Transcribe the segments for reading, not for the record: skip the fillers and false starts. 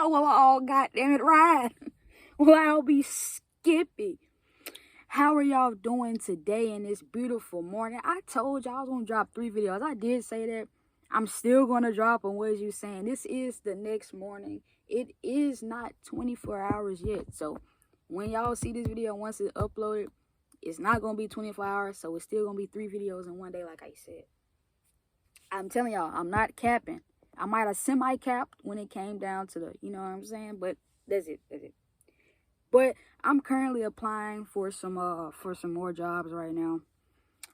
Well, all goddamn it, ride. Well, I'll be Skippy. How are y'all doing today in this beautiful morning? I told y'all I was gonna drop 3 videos. I did say that. I'm still gonna drop them. What is you saying? This is the next morning. It is not 24 hours yet. So when y'all see this video, once it's uploaded, it's not gonna be 24 hours. So it's still gonna be 3 videos in one day, like I said. I'm telling y'all, I'm not capping. I might have semi-capped when it came down to the, you know what I'm saying? But that's it. But I'm currently applying for some more jobs right now.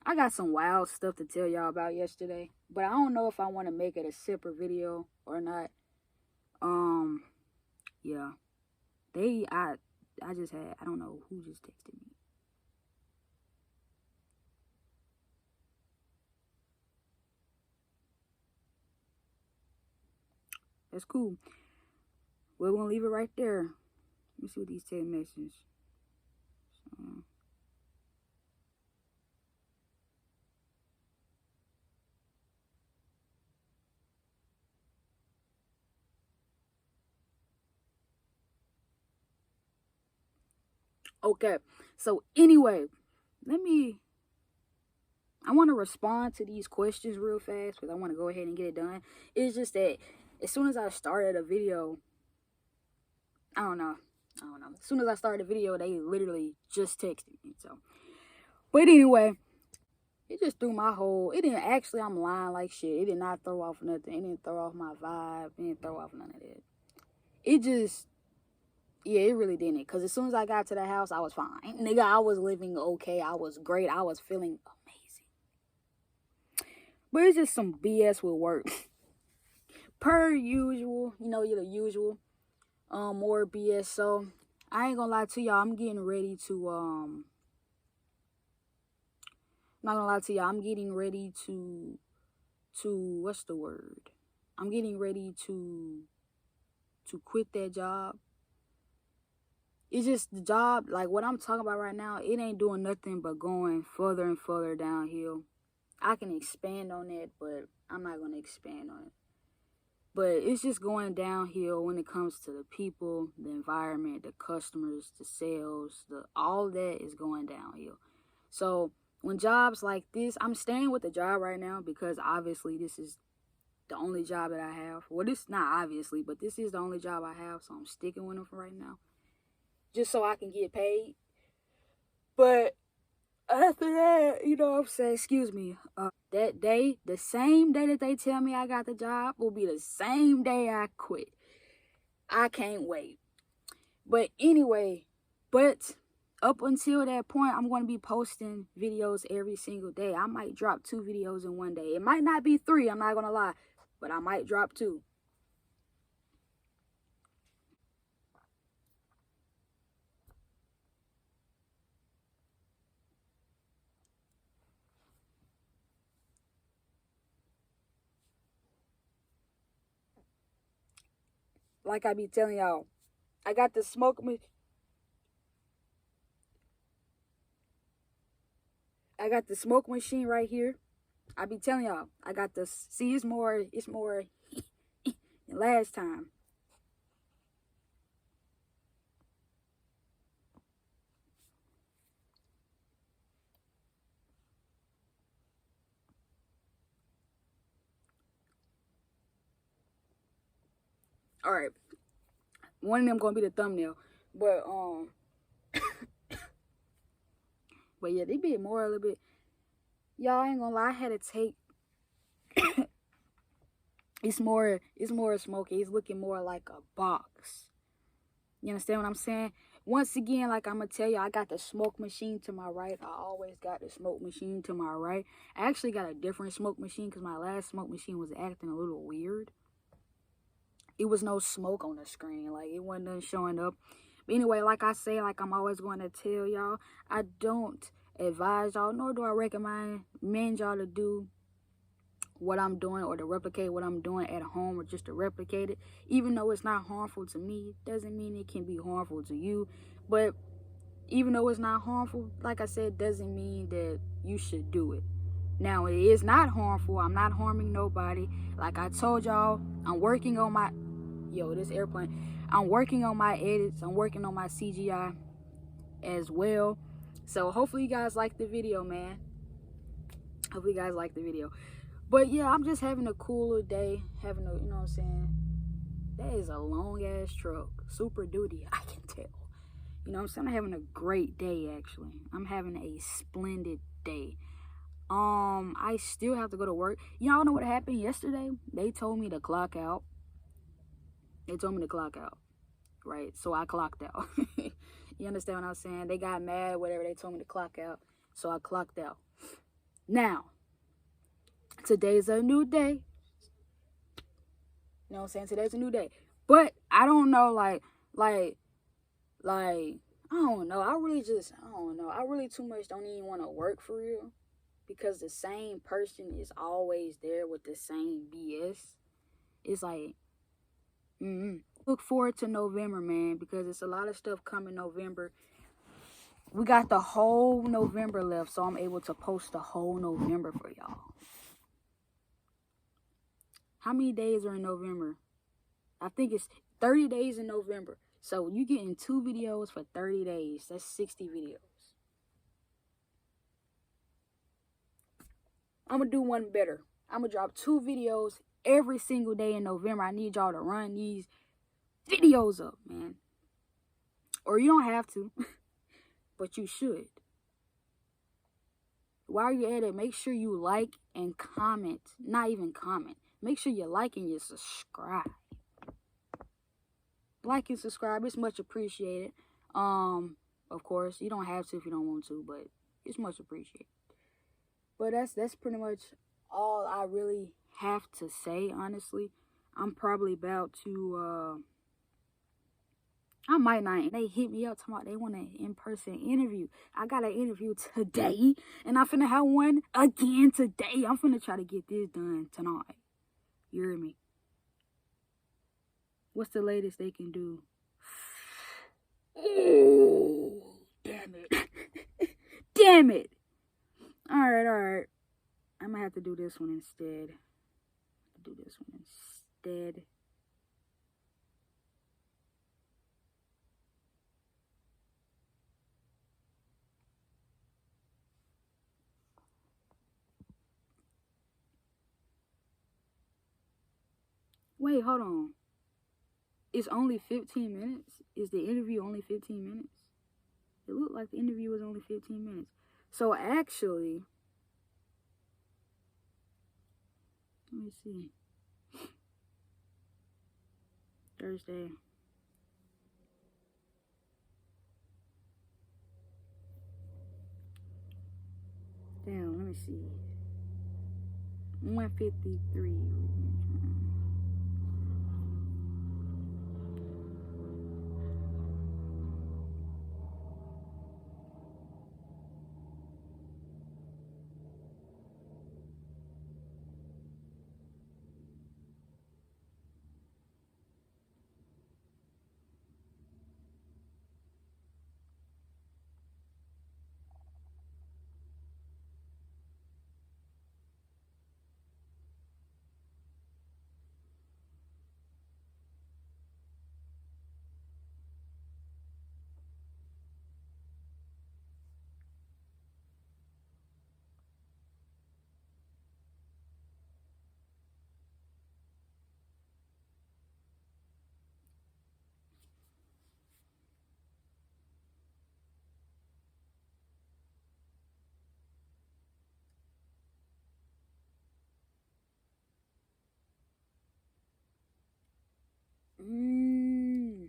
I got some wild stuff to tell y'all about yesterday, but I don't know if I want to make it a separate video or not. Yeah. I just had, I don't know who just texted me. That's cool. We're gonna leave it right there. Let me see what these 10 messages. Okay, so anyway, I want to respond to these questions real fast because I want to go ahead and get it done. It's just that as soon as I started a video, I don't know. As soon as I started a video, they literally just texted me. So, but anyway, it just threw my whole, it didn't actually, I'm lying like shit. It did not throw off nothing. It didn't throw off my vibe. It didn't throw off none of that. It just, yeah, it really didn't. Because as soon as I got to the house, I was fine. Nigga, I was living okay. I was great. I was feeling amazing. But it's just some BS with work. Per usual, you know, you're the usual. More BS. So I ain't gonna lie to y'all. I'm getting ready to I'm not gonna lie to y'all. I'm getting ready to what's the word? I'm getting ready to quit that job. It's just the job, like what I'm talking about right now, it ain't doing nothing but going further and further downhill. I can expand on that, but I'm not gonna expand on it. But it's just going downhill when it comes to the people, the environment, the customers, the sales, all that is going downhill. So when jobs like this, I'm staying with the job right now because obviously this is the only job that I have. Well, this not obviously, but this is the only job I have, so I'm sticking with them for right now. Just so I can get paid. But after that, you know what I'm saying, excuse me, that day, the same day that they tell me I got the job will be the same day I quit. I can't wait. But anyway, up until that point, I'm going to be posting videos every single day. I might drop 2 videos in one day. It might not be 3, I'm not going to lie, but I might drop 2. Like I be telling y'all, I got the smoke machine right here. I be telling y'all, I got the, see, it's more than last time. All right, one of them gonna be the thumbnail, but but yeah, they be more a little bit. Y'all ain't gonna lie, I had to take. It's more smoky. It's looking more like a box. You understand what I'm saying? Once again, like I'm gonna tell you, I got the smoke machine to my right. I always got the smoke machine to my right. I actually got a different smoke machine because my last smoke machine was acting a little weird. It was no smoke on the screen. Like, it wasn't none showing up. But anyway, like I say, like I'm always going to tell y'all, I don't advise y'all, nor do I recommend y'all to do what I'm doing or to replicate what I'm doing at home or just to replicate it. Even though it's not harmful to me, doesn't mean it can be harmful to you. But even though it's not harmful, like I said, doesn't mean that you should do it. Now, it is not harmful. I'm not harming nobody. Like I told y'all, I'm working on my Yo, this airplane. I'm working on my edits. I'm working on my CGI as well. So hopefully you guys like the video, man. Hopefully you guys like the video. But yeah, I'm just having a cooler day. Having a, you know what I'm saying? That is a long ass truck. Super duty, I can tell. You know what I'm saying? I'm having a great day, actually. I'm having a splendid day. I still have to go to work. Y'all know what happened yesterday? They told me to clock out. Right? So I clocked out. You understand what I'm saying? They got mad, whatever. They told me to clock out. So I clocked out. Now, today's a new day. You know what I'm saying? Today's a new day. But I don't know, I don't know. I don't know. I really too much don't even want to work for real. Because the same person is always there with the same BS. It's like, look forward to November, man, because it's a lot of stuff coming November. We got the whole November left, so I'm able to post the whole November for y'all. How many days are in November? I think it's 30 days in November. So you getting 2 videos for 30 days. That's 60 videos. I'm going to do one better. I'm going to drop 2 videos every single day in November. I need y'all to run these videos up, man. Or you don't have to, but you should. While you're at it, make sure you like and comment. Not even comment. Make sure you like and you subscribe. Like and subscribe. It's much appreciated. Of course, you don't have to if you don't want to, but it's much appreciated. But that's pretty much all I really have to say, honestly. I'm probably about to, I might not. They hit me up talking about they want an in-person interview. I got an interview today, and I'm finna have one again today. I'm finna try to get this done tonight. You hear me? What's the latest they can do? Oh, damn it. Damn it. All right. I'm gonna have to do this one instead. Wait, hold on. It's only 15 minutes? Is the interview only 15 minutes? It looked like the interview was only 15 minutes. So actually, let me see. Thursday. Damn, let me see. 153. Mm.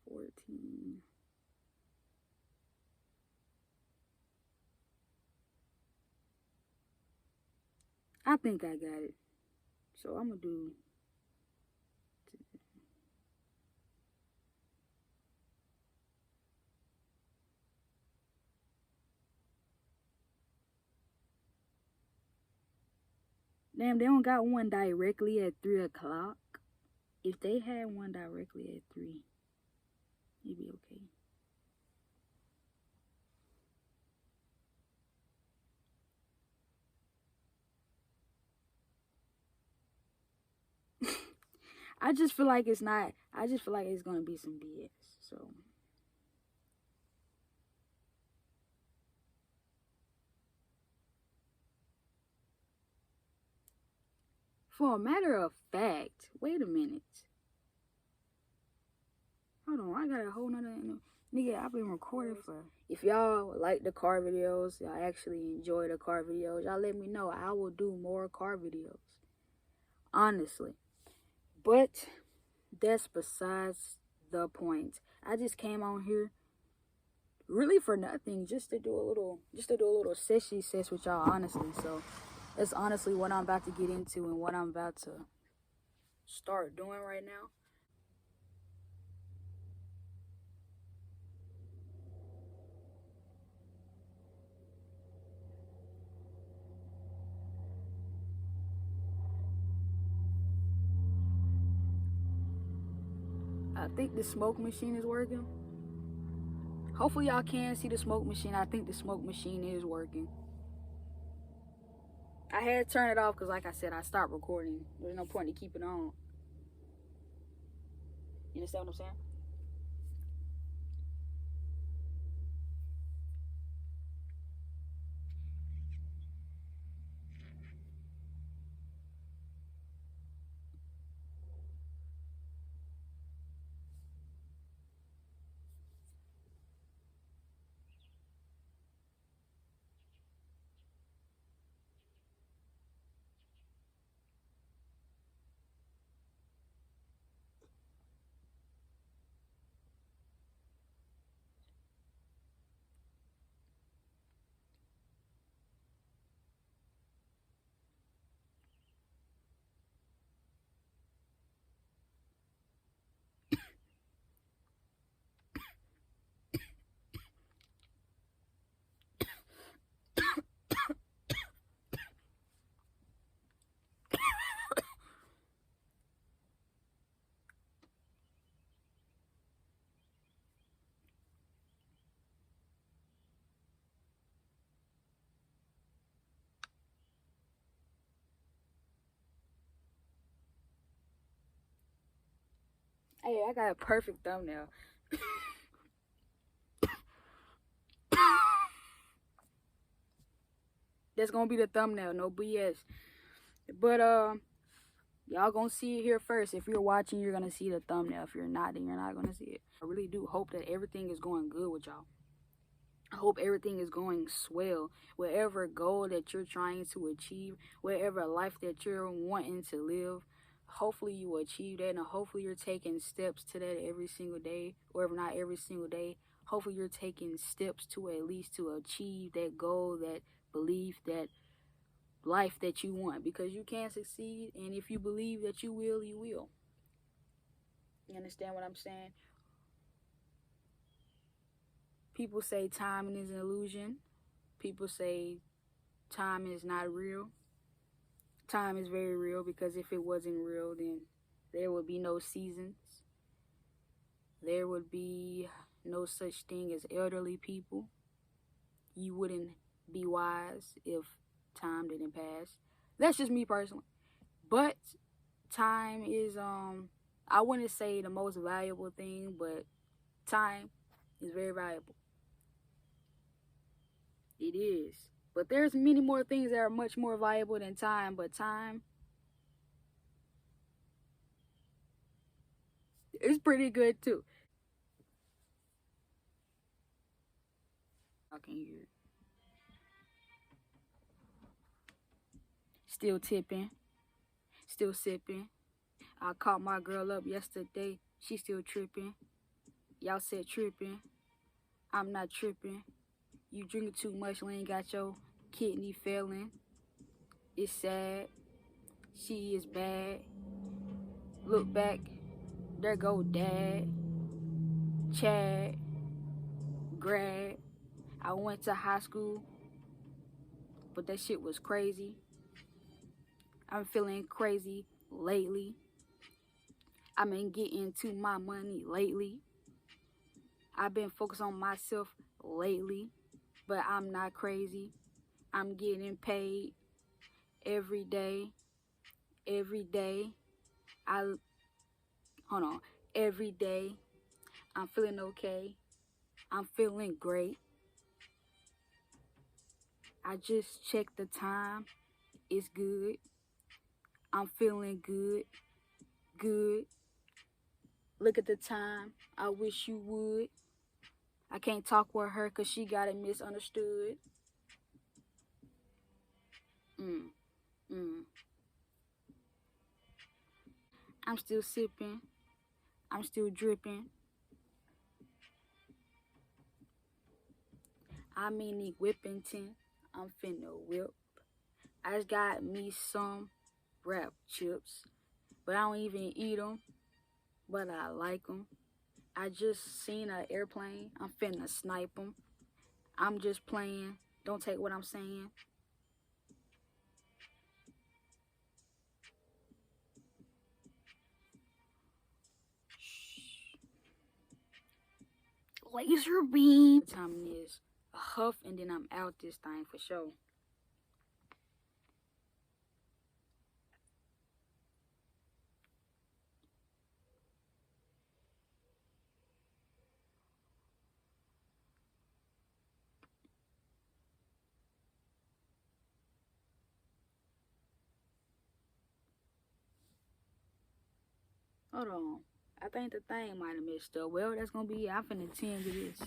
14. I think I got it. So I'm gonna do. Damn, they don't got one directly at 3 o'clock. If they had one directly at 3, it'd be okay. I just feel like it's not. I just feel like it's gonna be some BS. So for a matter of fact, wait a minute. Hold on, I got a whole nother nigga. I've been recording for. If y'all like the car videos, y'all actually enjoy the car videos, y'all let me know. I will do more car videos. Honestly, but that's besides the point. I just came on here really for nothing, just to do a little, sessy sess with y'all. Honestly, so that's honestly what I'm about to get into and what I'm about to start doing right now. I think the smoke machine is working. Hopefully y'all can see the smoke machine. I think the smoke machine is working. I had to turn it off because, like I said, I stopped recording. There's no point to keep it on. You understand what I'm saying? Hey, I got a perfect thumbnail. That's gonna be the thumbnail, no BS. But y'all gonna see it here first. If you're watching, you're gonna see the thumbnail. If you're not, then you're not gonna see it. I really do hope that everything is going good with y'all. I hope everything is going swell. Whatever goal that you're trying to achieve, whatever life that you're wanting to live, hopefully you will achieve that, and hopefully you're taking steps to that every single day, or if not every single day, hopefully you're taking steps to at least to achieve that goal, that belief, that life that you want, because you can succeed, and if you believe that you will, you will. You understand what I'm saying? People say time is an illusion. People say time is not real. Time is very real, because if it wasn't real, then there would be no seasons. There would be no such thing as elderly people. You wouldn't be wise if time didn't pass. That's just me personally. But time is I wouldn't say the most valuable thing, but time is very valuable. It is. But there's many more things that are much more valuable than time, but time is pretty good too. I can hear it. Still tipping, still sipping. I caught my girl up yesterday. She still tripping. Y'all said tripping. I'm not tripping. You drinking too much, ain't got your kidney failing. It's sad. She is bad. Look back. There go dad. Chad. Grad. I went to high school, but that shit was crazy. I'm feeling crazy lately. I've been getting to my money lately. I've been focused on myself lately, but I'm not crazy. I'm getting paid every day. Every day. I Hold on. Every day, I'm feeling okay. I'm feeling great. I just checked the time. It's good. I'm feeling good. Good. Look at the time. I wish you would. I can't talk with her because she got it misunderstood. Mm, mm. I'm still sipping. I'm still dripping. I'm in the Whippington. I'm finna whip. I just got me some wrap chips, but I don't even eat them, but I like them. I just seen an airplane. I'm finna snipe them. I'm just playing. Don't take what I'm saying. Laser beam. Time is a huff, and then I'm out this thing for sure. Hold on. I think the thing might have messed up. Well, that's gonna be. I'm finna tend to this.